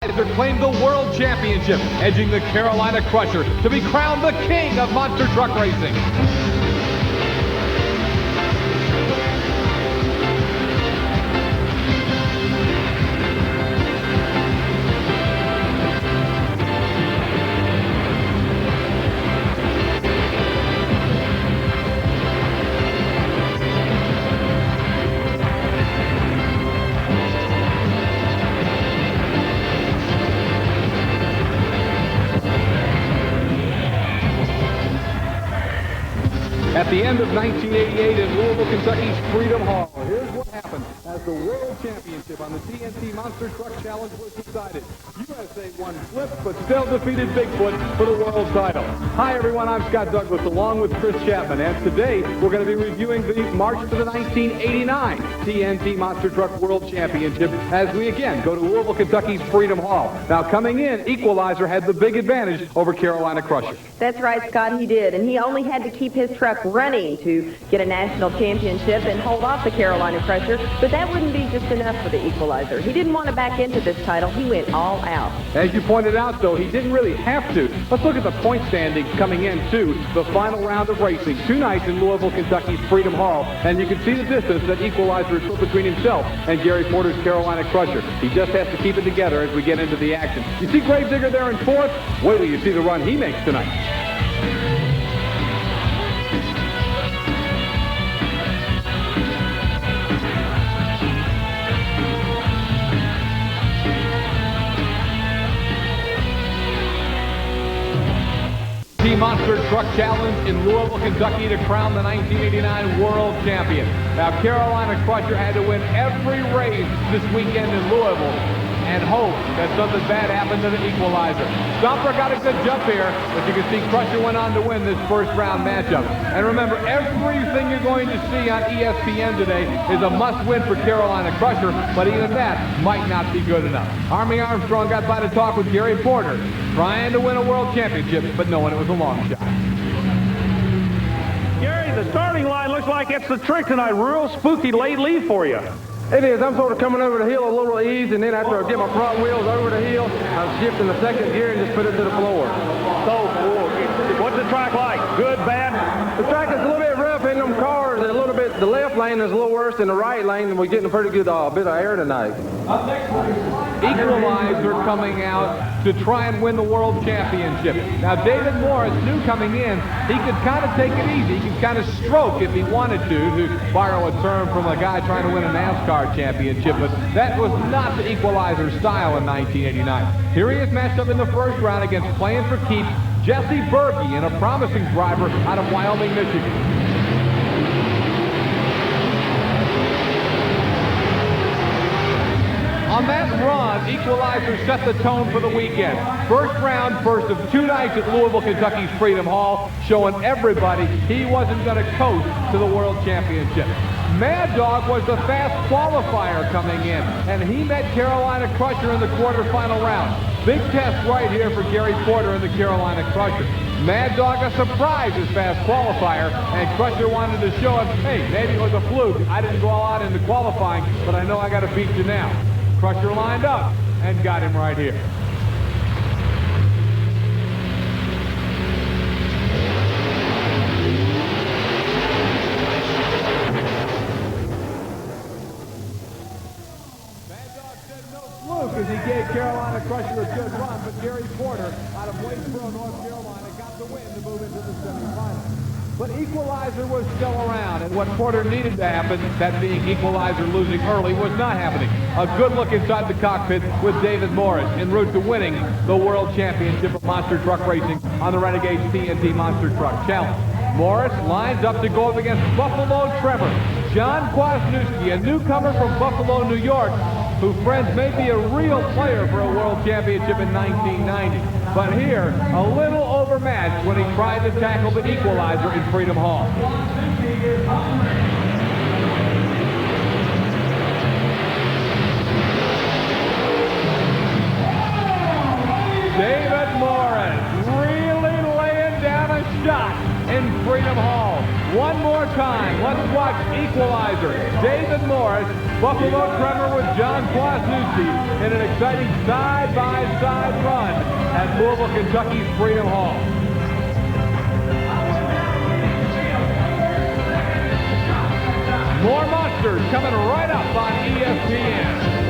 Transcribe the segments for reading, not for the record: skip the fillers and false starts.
Claimed the World Championship, edging the Carolina Crusher to be crowned the king of monster truck racing. At the end of 1988 in Louisville, Kentucky's Freedom Hall, here's what happened as the World Championship on the TNT Monster Truck Challenge was decided. USA won flip, but still defeated Bigfoot for the world title. Hi everyone, I'm Scott Douglas along with Chris Chapman, and today we're going to be reviewing the March to the 1989 TNT Monster Truck World Championship as we again go to Louisville, Kentucky's Freedom Hall. Now coming in, Equalizer had the big advantage over Carolina Crusher. That's right, Scott, he did, and he only had to keep his truck running to get a national championship and hold off the Carolina Crusher, but that wouldn't be just enough for the Equalizer. He didn't want to back into this title. He went all out. As you pointed out, though, he didn't really have to. Let's look at the point standings coming into the final round of racing. 2 nights in Louisville, Kentucky's Freedom Hall, and you can see the distance that Equalizer is put between himself and Gary Porter's Carolina Crusher. He just has to keep it together as we get into the action. You see Gravedigger there in 4th? Wait till you see the run he makes tonight. Monster Truck Challenge in Louisville, Kentucky to crown the 1989 World Champion. Now, Carolina Crusher had to win every race this weekend in Louisville and hope that something bad happened to the Equalizer. Stomper got a good jump here, but you can see Crusher went on to win this first round matchup. And remember, everything you're going to see on ESPN today is a must-win for Carolina Crusher, but even that might not be good enough. Army Armstrong got by to talk with Gary Porter, trying to win a world championship, but knowing it was a long shot. Gary, the starting line looks like it's the trick tonight. Real spooky late lead for you. It is. I'm sort of coming over the hill a little ease, and then after I get my front wheels over the hill, I'm shifting the second gear and just put it to the floor. So, what's the track like? Good, bad? The track is a little bit rough in them cars, and a little bit, the left lane is a little worse than the right lane, and we're getting a pretty good bit of air tonight. Equalizer coming out to try and win the World Championship. Now, David Morris knew coming in he could kind of take it easy. He could kind of stroke if he wanted to borrow a term from a guy trying to win a NASCAR championship, but that was not the Equalizer style in 1989. Here he is matched up in the first round against playing for keeps Jesse Berge, and a promising driver out of Wyoming, Michigan. On that run, Equalizer set the tone for the weekend. First round, first of 2 nights at Louisville, Kentucky's Freedom Hall, showing everybody he wasn't going to coast to the World Championship. Mad Dog was the fast qualifier coming in, and he met Carolina Crusher in the quarterfinal round. Big test right here for Gary Porter and the Carolina Crusher. Mad Dog a surprise as fast qualifier, and Crusher wanted to show him, hey, maybe it was a fluke. I didn't go all out in the qualifying, but I know I got to beat you now. Crusher lined up and got him right here. Mad Dog said no fluke as he gave Carolina Crusher a good run, but Gary Porter out of Wadesboro, North Carolina got the win to move into the semifinals. But Equalizer was still around, and what Porter needed to happen, that being Equalizer losing early, was not happening. A good look inside the cockpit with David Morris en route to winning the World Championship of Monster Truck Racing on the Renegades TNT Monster Truck Challenge. Morris lines up to go up against Buffalo Trevor, John Kwasniewski, a newcomer from Buffalo, New York, who, friends, may be a real player for a World Championship in 1990. But here, a little overmatched when he tried to tackle the Equalizer in Freedom Hall. David Morris really laying down a shot in Freedom Hall. One more time, let's watch Equalizer. David Morris Buffalo Tremor with John Kwasniewski in an exciting side-by-side run at Louisville, Kentucky's Freedom Hall. More monsters coming right up on ESPN.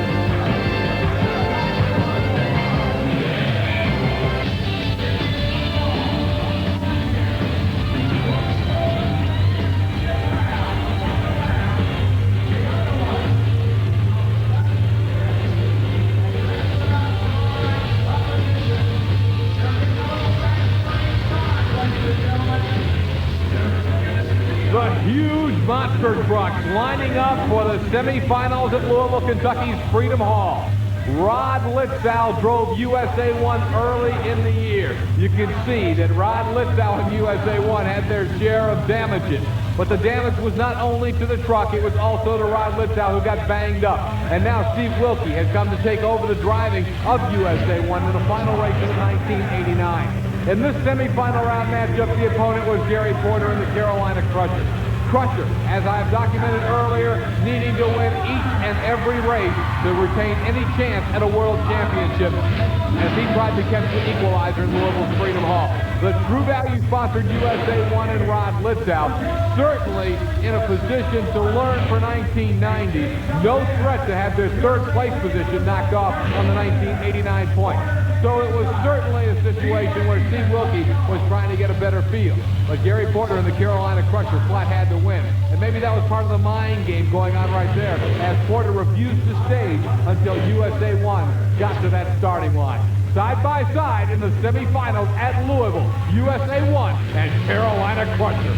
The huge monster trucks lining up for the semifinals at Louisville, Kentucky's Freedom Hall. Rod Litzow drove USA 1 early in the year. You can see that Rod Litzow and USA 1 had their share of damages. But the damage was not only to the truck, it was also to Rod Litzow, who got banged up. And now Steve Wilkie has come to take over the driving of USA 1 in the final race of 1989. In this semifinal round matchup, the opponent was Gary Porter and the Carolina Crusher. Crusher, as I have documented earlier, needing to win each and every race to retain any chance at a world championship as he tried to catch the equalizer in Louisville's Freedom Hall. The True Value sponsored USA 1 and Rod Litzow certainly in a position to learn for 1990. No threat to have their third place position knocked off on the 1989 point. So it was certainly a situation where Steve Wilkie was trying to get a better feel. But Gary Porter and the Carolina Crusher flat had to win. And maybe that was part of the mind game going on right there as Porter refused to stage until USA 1 got to that starting line. Side by side in the semifinals at Louisville, USA 1 and Carolina Crusher.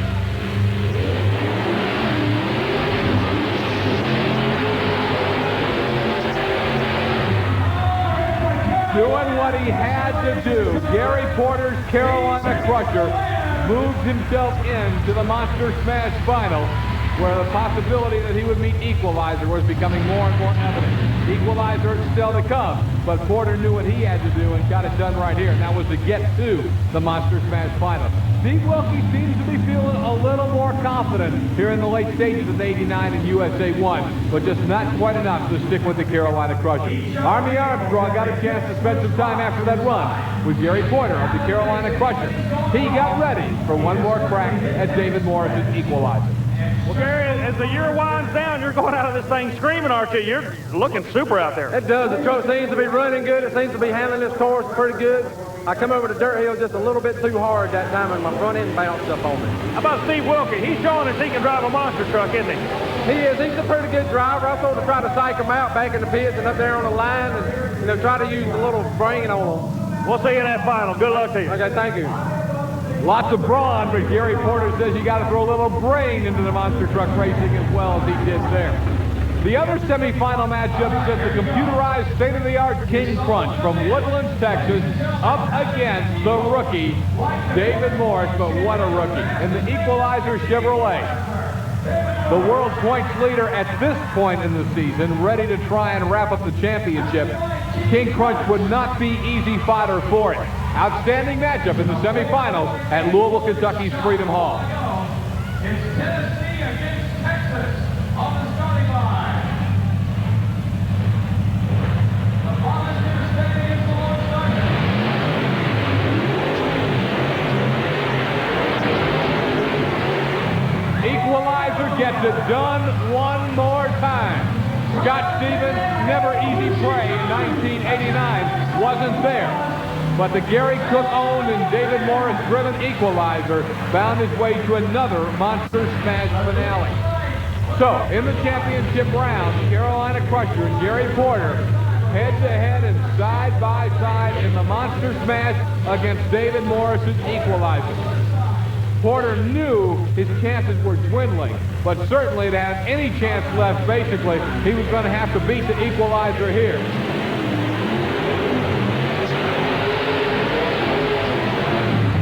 Doing what he had to do, Gary Porter's Carolina Crusher moved himself into the Monster Smash final, where the possibility that he would meet Equalizer was becoming more and more evident. Equalizer is still to come, but Porter knew what he had to do and got it done right here, and that was to get to the Monster Smash final. Steve Wilkie seems to be feeling a little more confident here in the late stages of 89 and USA 1, but just not quite enough to stick with the Carolina Crusher. Army Armstrong got a chance to spend some time after that run with Gary Porter of the Carolina Crusher. He got ready for one more crack at David Morris's Equalizer. Well, Gary, as the year winds down, you're going out of this thing screaming, aren't you? You're looking super out there. It does. The truck seems to be running good. It seems to be handling this course pretty good. I come over the dirt hill just a little bit too hard that time, and my front end bounced up on me. How about Steve Wilkie? He's showing us he can drive a monster truck, isn't he? He is. He's a pretty good driver. I thought to try to psych him out back in the pits and up there on the line and, try to use a little brain on him. We'll see you in that final. Good luck to you. Okay, thank you. Lots of brawn, but Gary Porter says you got to throw a little brain into the monster truck racing as well as he did there. The other semifinal matchup is the computerized state-of-the-art King Crunch from Woodlands, Texas, up against the rookie, David Morris, but what a rookie, in the Equalizer Chevrolet. The world points leader at this point in the season, ready to try and wrap up the championship. King Crunch would not be easy fodder for it. Outstanding matchup in the semifinals at Louisville, Kentucky's Freedom Hall. It's Tennessee against Texas on the starting line. The volunteers staying in the Lord Sergeant. Equalizer gets it done one more time. Scott Stevens, never easy prey in 1989, wasn't there. But the Gary Cook-owned and David Morris-driven Equalizer found his way to another Monster Smash finale. So, in the championship round, Carolina Crusher and Gary Porter head-to-head and side-by-side in the Monster Smash against David Morris's Equalizer. Porter knew his chances were dwindling, but certainly to have any chance left, basically, he was going to have to beat the Equalizer here.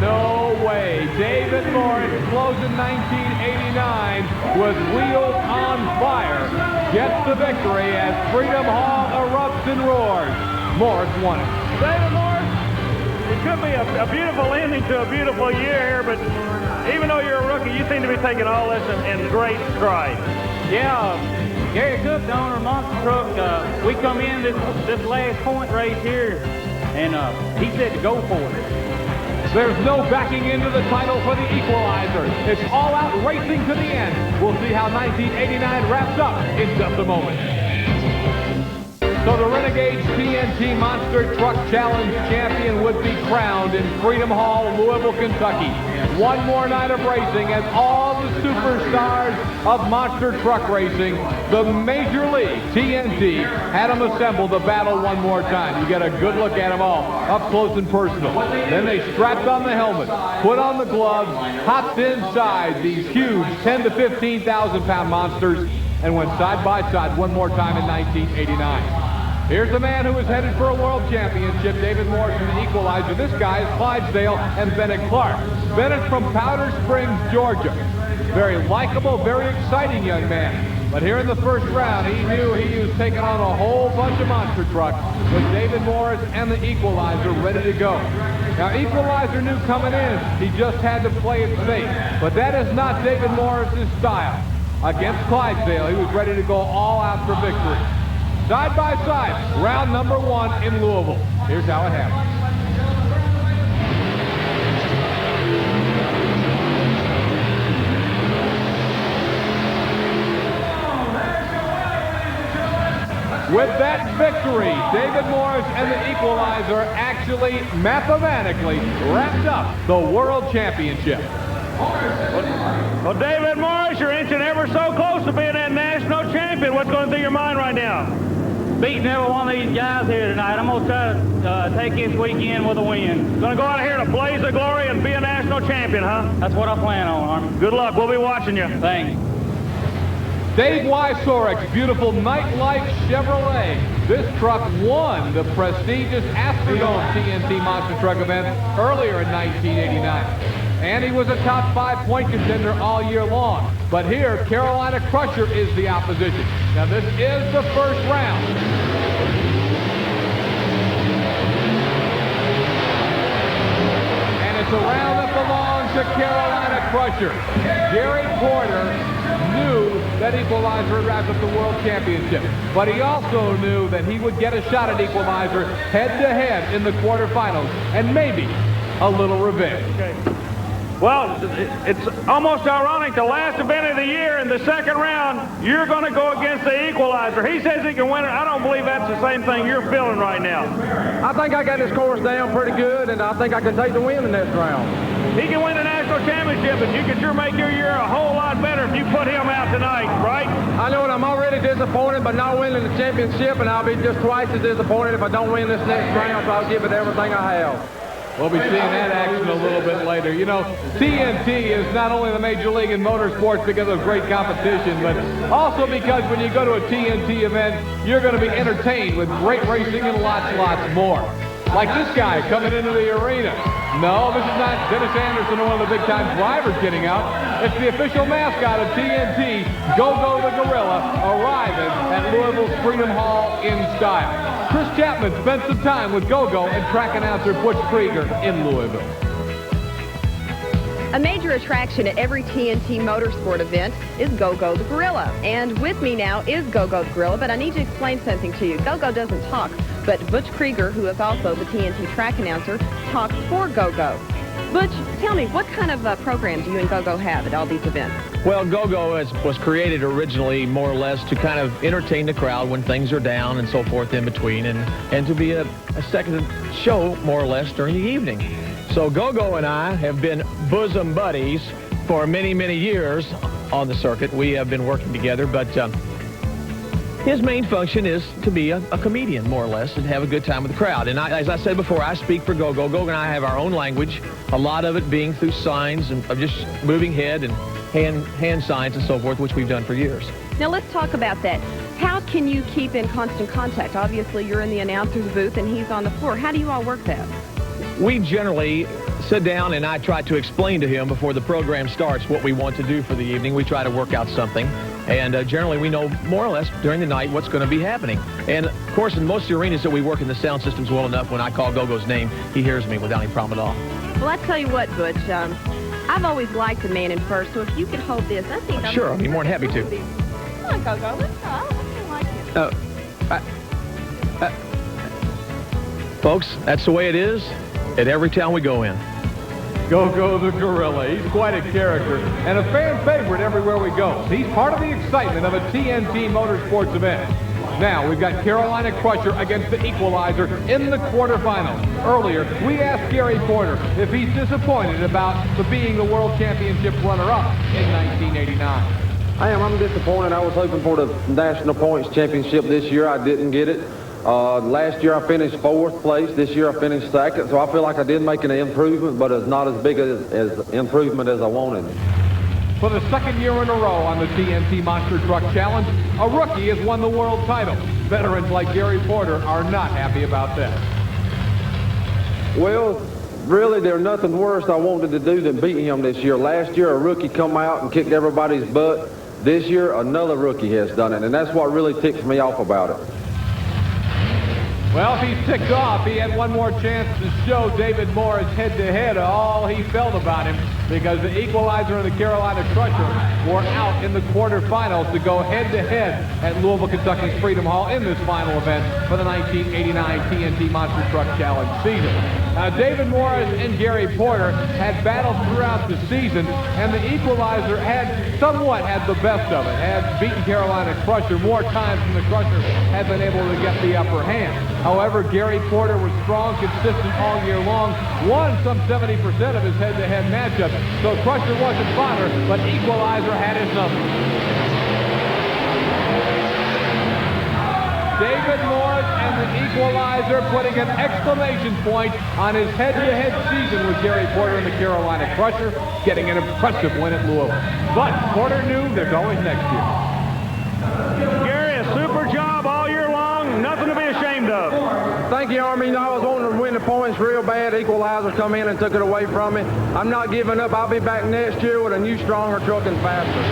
No way. David Morris, closing 1989 with wheels on fire, gets the victory as Freedom Hall erupts and roars. Morris won it. David Morris, it could be a beautiful ending to a beautiful year here, but even though you're a rookie, you seem to be taking all this in great stride. Yeah, Gary Cook, the owner of Monster Truck, we come in this last point race here, and he said to go for it. There's no backing into the title for the Equalizer. It's all out racing to the end. We'll see how 1989 wraps up in just a moment. So the Renegades TNT Monster Truck Challenge champion would be crowned in Freedom Hall, Louisville, Kentucky. One more night of racing as all the superstars of monster truck racing, the Major League TNT, had them assemble the battle one more time. You get a good look at them all, up close and personal. Then they strapped on the helmet, put on the gloves, hopped inside these huge 10 to 15,000 pound monsters, and went side by side one more time in 1989. Here's the man who is headed for a world championship, David Morris in the Equalizer. This guy is Clydesdale and Bennett Clark. Bennett from Powder Springs, Georgia. Very likable, very exciting young man. But here in the first round, he knew he was taking on a whole bunch of monster trucks with David Morris and the Equalizer ready to go. Now, Equalizer knew coming in, he just had to play it safe. But that is not David Morris's style. Against Clydesdale, he was ready to go all out for victory. Side by side, round number 1 in Louisville. Here's how it happened. With that victory, David Morris and the Equalizer actually mathematically wrapped up the World Championship. Well, David Morris, you're inching ever so close to being that national champion. What's going through your mind right now? Beating every one of these guys here tonight. I'm going to try to take this weekend with a win. Going to go out of here to blaze of glory and be a national champion, huh? That's what I plan on, Army. Good luck. We'll be watching you. Thanks. Dave Wysorek's beautiful Nightlight Chevrolet. This truck won the prestigious Astrodome TNT Monster Truck event earlier in 1989. And he was a top 5-point contender all year long. But here, Carolina Crusher is the opposition. Now, this is the first round. And it's a round that belongs to Carolina Crusher. Gary Porter knew that Equalizer had wrapped up the World Championship. But he also knew that he would get a shot at Equalizer head-to-head in the quarterfinals. And maybe a little revenge. Okay. Well, it's almost ironic. The last event of the year in the second round, you're going to go against the Equalizer. He says he can win it. I don't believe that's the same thing you're feeling right now. I think I got this course down pretty good, and I think I can take the win in this round. He can win the national championship, and you can sure make your year a whole lot better if you put him out tonight, right? I know, and I'm already disappointed by not winning the championship, and I'll be just twice as disappointed if I don't win this next round, so I'll give it everything I have. We'll be seeing that action a little bit later. You know, TNT is not only the major league in motorsports because of great competition, but also because when you go to a TNT event, you're going to be entertained with great racing and lots more. Like this guy coming into the arena. No, this is not Dennis Anderson, one of the big-time drivers getting out. It's the official mascot of TNT, Go-Go the Gorilla, arriving at Louisville's Freedom Hall in style. Chris Chapman spent some time with Go-Go and track announcer Butch Krieger in Louisville. A major attraction at every TNT motorsport event is Go-Go the Gorilla. And with me now is Go-Go the Gorilla, but I need to explain something to you. Go-Go doesn't talk, but Butch Krieger, who is also the TNT track announcer, talks for Go-Go. Butch, tell me, what kind of program do you and Go-Go have at all these events? Well, Go-Go was created originally more or less to kind of entertain the crowd when things are down and so forth in between, and to be a second show more or less during the evening. So Go-Go and I have been bosom buddies for many, many years on the circuit. We have been working together, but his main function is to be a comedian, more or less, and have a good time with the crowd. And as I said before, I speak for Go-Go. Go-Go and I have our own language, a lot of it being through signs and of just moving head and hand signs and so forth, which we've done for years. Now let's talk about that. How can you keep in constant contact? Obviously, you're in the announcer's booth and he's on the floor. How do you all work that? We generally sit down and I try to explain to him before the program starts what we want to do for the evening. We try to work out something. And generally we know more or less during the night what's going to be happening. And of course, in most of the arenas that we work in, the sound system's well enough. When I call Go-Go's name, he hears me without any problem at all. Well, I tell you what, Butch, I've always liked the man in first, so if you could hold this, I think Sure, I'll be more than happy to. on, Go-Go. Let's go. I don't like it. Folks, that's the way it is at every town we go in. Go-Go the Gorilla. He's quite a character and a fan favorite everywhere we go. He's part of the excitement of a TNT Motorsports event. Now, we've got Carolina Crusher against the Equalizer in the quarterfinals. Earlier, we asked Gary Porter if he's disappointed about being the World Championship runner-up in 1989. I'm disappointed. I was hoping for the National Points Championship this year. I didn't get it. Last year I finished 4th place. This year I finished 2nd. So I feel like I did make an improvement, but it's not as big as improvement as I wanted. For the 2nd year in a row on the TNT Monster Truck Challenge, a rookie has won the world title. Veterans like Gary Porter are not happy about that. Well, really, there's nothing worse I wanted to do than beat him this year. Last year, a rookie come out and kicked everybody's butt. This year, another rookie has done it, and that's what really ticks me off about it. Well, if he's ticked off, he had one more chance to show David Morris head-to-head all he felt about him, because the Equalizer and the Carolina Crusher were out in the quarterfinals to go head-to-head at Louisville, Kentucky's Freedom Hall in this final event for the 1989 TNT Monster Truck Challenge season. Now, David Morris and Gary Porter had battled throughout the season, and the Equalizer had somewhat had the best of it, had beaten Carolina Crusher more times than the Crusher had been able to get the upper hand. However, Gary Porter was strong, consistent all year long, won some 70% of his head-to-head matchups, so Crusher wasn't fodder, but Equalizer had his number. David Morris and the Equalizer putting an exclamation point on his head-to-head season with Gary Porter and the Carolina Crusher, getting an impressive win at Louisville. But Porter knew there's always next year. Gary, a super job all year long. Nothing to be ashamed of. Thank you, Army. I was wanting to win the points real bad. Equalizer come in and took it away from me. I'm not giving up. I'll be back next year with a new, stronger truck and faster.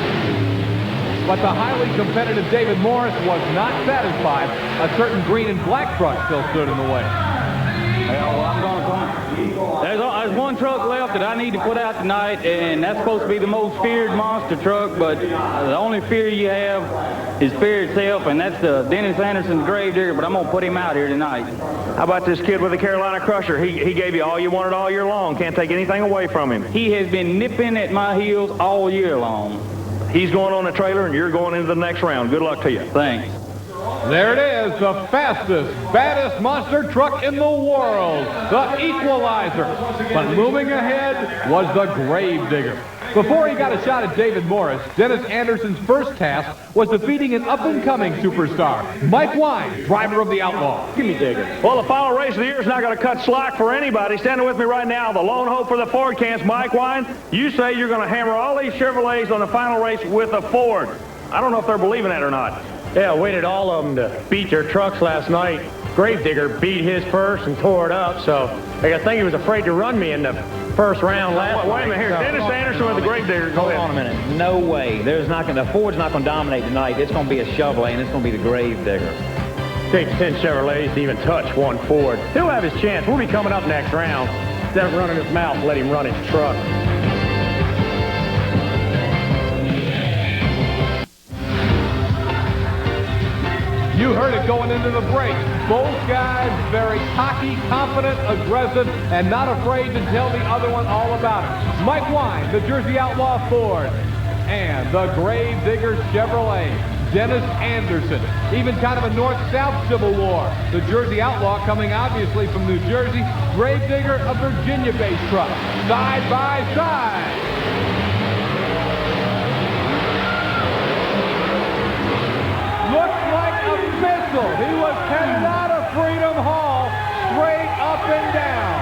But the highly competitive David Morris was not satisfied. A certain green and black truck still stood in the way. Well, I'm going to come. There's one truck left that I need to put out tonight, and that's supposed to be the most feared monster truck, but the only fear you have is fear itself, and that's the Dennis Anderson's Gravedigger, but I'm going to put him out here tonight. How about this kid with the Carolina Crusher? He gave you all you wanted all year long. Can't take anything away from him. He has been nipping at my heels all year long. He's going on a trailer, and you're going into the next round. Good luck to you. Thanks. There it is, the fastest, baddest monster truck in the world, the Equalizer. But moving ahead was the Gravedigger. Before he got a shot at David Morris, Dennis Anderson's first task was defeating an up-and-coming superstar, Mike Wine, driver of the Outlaw. Give me Digger. Well, the final race of the year is not going to cut slack for anybody. Standing with me right now, the lone hope for the Ford camps, Mike Wine. You say you're going to hammer all these Chevrolets on the final race with a Ford. I don't know if they're believing that or not. Yeah, I waited all of them to beat their trucks last night. Gravedigger beat his first and tore it up, so I think he was afraid to run me in the first round last night. Wait a minute here. Dennis Anderson with the Gravedigger. Go ahead. Hold on a minute. No way. The Ford's not going to dominate tonight. It's going to be a Chevrolet, and it's going to be the Gravedigger. Takes 10 Chevrolets to even touch one Ford. He'll have his chance. We'll be coming up next round. Instead of running his mouth, let him run his truck. You heard it going into the break. Both guys very cocky, confident, aggressive, and not afraid to tell the other one all about it. Mike Wine, the Jersey Outlaw Ford, and the Gravedigger Chevrolet, Dennis Anderson. Even kind of a North-South Civil War. The Jersey Outlaw coming obviously from New Jersey, Gravedigger, a Virginia-based truck. Side by side. Looks like a missile. He was headed out of Freedom Hall, straight up and down.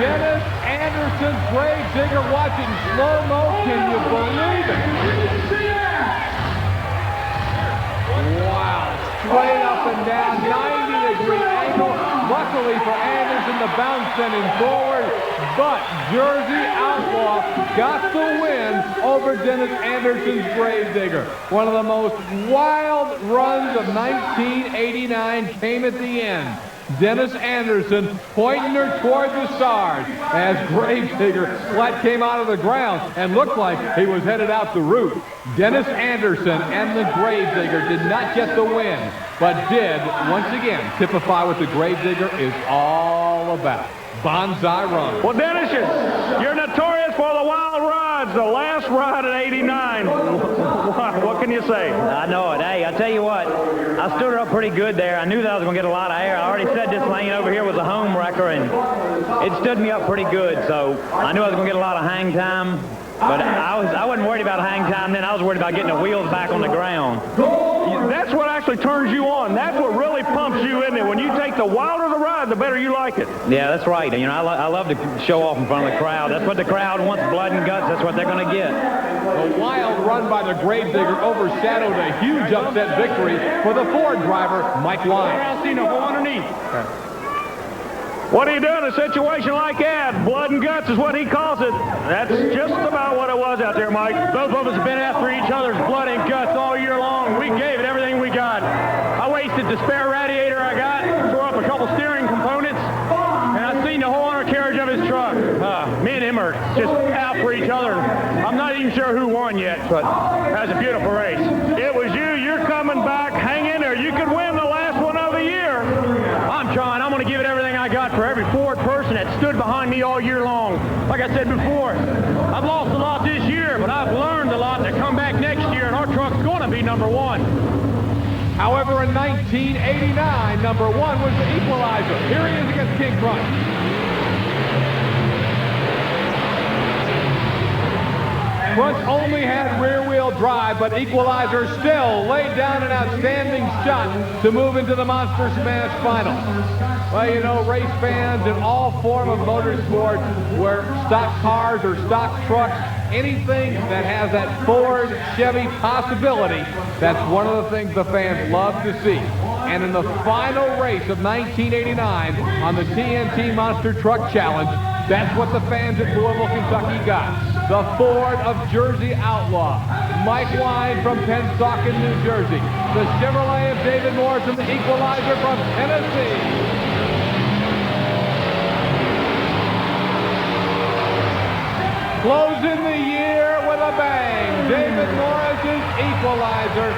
Dennis Anderson's Gravedigger watching slow-mo. Can you believe it? Wow, straight up and down, 90-degree angle. Luckily for Anderson, the bounce sent him forward, but Jersey Outlaw got the win over Dennis Anderson's Gravedigger. One of the most wild runs of 1989 came at the end. Dennis Anderson pointing her toward the stars as Gravedigger flat came out of the ground and looked like he was headed out the route. Dennis Anderson and the Gravedigger did not get the win, but did, once again, typify what the Gravedigger is all about. Bonsai run. Well, Dennis, you're notorious for the wild rides. The last ride at 89. What can you say? I know it. Hey, I tell you what, I stood her up pretty good there. I knew that I was going to get a lot of air. I already said this lane over here was a home wrecker, and it stood me up pretty good. So I knew I was going to get a lot of hang time. But I wasn't worried about hang time then. I was worried about getting the wheels back on the ground. That's what actually turns you on. That's what really pumps you, isn't it? When you take the wilder the ride, the better you like it. Yeah, that's right. You know, I love to show off in front of the crowd. That's what the crowd wants, blood and guts. That's what they're going to get. The wild run by the Gravedigger overshadowed a huge upset victory for the Ford driver, Mike Wine. I see no go underneath. What do you do in a situation like that? Blood and guts is what he calls it. That's just about what it was out there, Mike. Both of us have been after each other's blood and guts all year long. We gave it everything we got. I wasted the spare radiator I got, tore up a couple steering components, and I seen the whole undercarriage of his truck. Me and him are just out for each other. I'm not even sure who won yet, but that was a beautiful race. It was you. You're coming back. Hang in there. You could win the last one of the year. I'm trying. I'm going to give it everything I got for every Ford person that stood behind me all year long. Like I said before, I've lost a lot this year, but I've learned a lot to come back next year, and our truck's going to be number one. However, in 1989, number one was the equalizer. Here he is against King Crunch. Crunch only had rear-wheel drive, but Equalizer still laid down an outstanding shot to move into the Monster Smash final. Well, you know, race fans in all form of motorsport, where stock cars or stock trucks, anything that has that Ford, Chevy possibility, that's one of the things the fans love to see. And in the final race of 1989 on the TNT Monster Truck Challenge, that's what the fans at Louisville, Kentucky got. The Ford of Jersey Outlaw, Mike Wine from Pennsauken, New Jersey, the Chevrolet of David Morris and the Equalizer from Tennessee. Closing the year with a bang, David Morris's Equalizer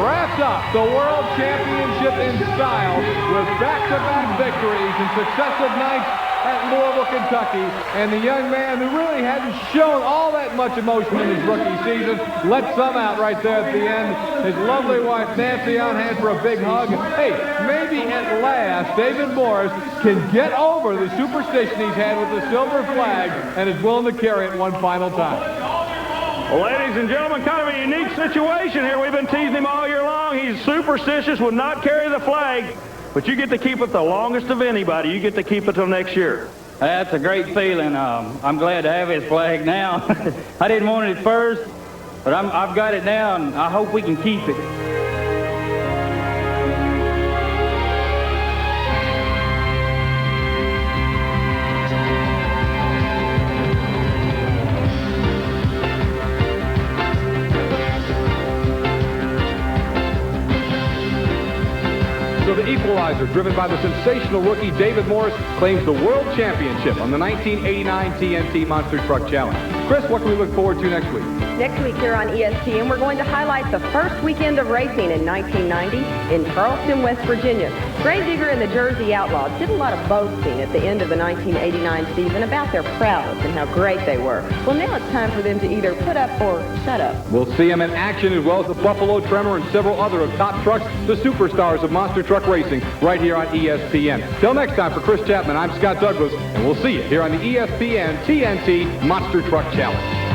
wrapped up the World Championship in style with back-to-back victories in successive nights at Louisville, Kentucky, and the young man who really hadn't shown all that much emotion in his rookie season let some out right there at the end. His lovely wife Nancy on hand for a big hug. Hey, maybe at last David Morris can get over the superstition he's had with the silver flag and is willing to carry it one final time. Well, ladies and gentlemen, kind of a unique situation here. We've been teasing him all year long. He's superstitious, would not carry the flag. But you get to keep it the longest of anybody. You get to keep it till next year. That's a great feeling. I'm glad to have his flag now. I didn't want it at first, but I've got it now, and I hope we can keep it. So the Equalizer, driven by the sensational rookie David Morris, claims the World Championship on the 1989 TNT Monster Truck Challenge. Chris, what can we look forward to next week? Next week here on ESPN, we're going to highlight the first weekend of racing in 1990 in Charleston, West Virginia. Gravedigger and the Jersey Outlaws did a lot of boasting at the end of the 1989 season about their prowess and how great they were. Well, now it's time for them to either put up or shut up. We'll see them in action as well as the Buffalo Tremor and several other of top trucks, the superstars of Monster Truck Racing, right here on ESPN. Till next time, for Chris Chapman, I'm Scott Douglas, and we'll see you here on the ESPN TNT Monster Truck Challenge.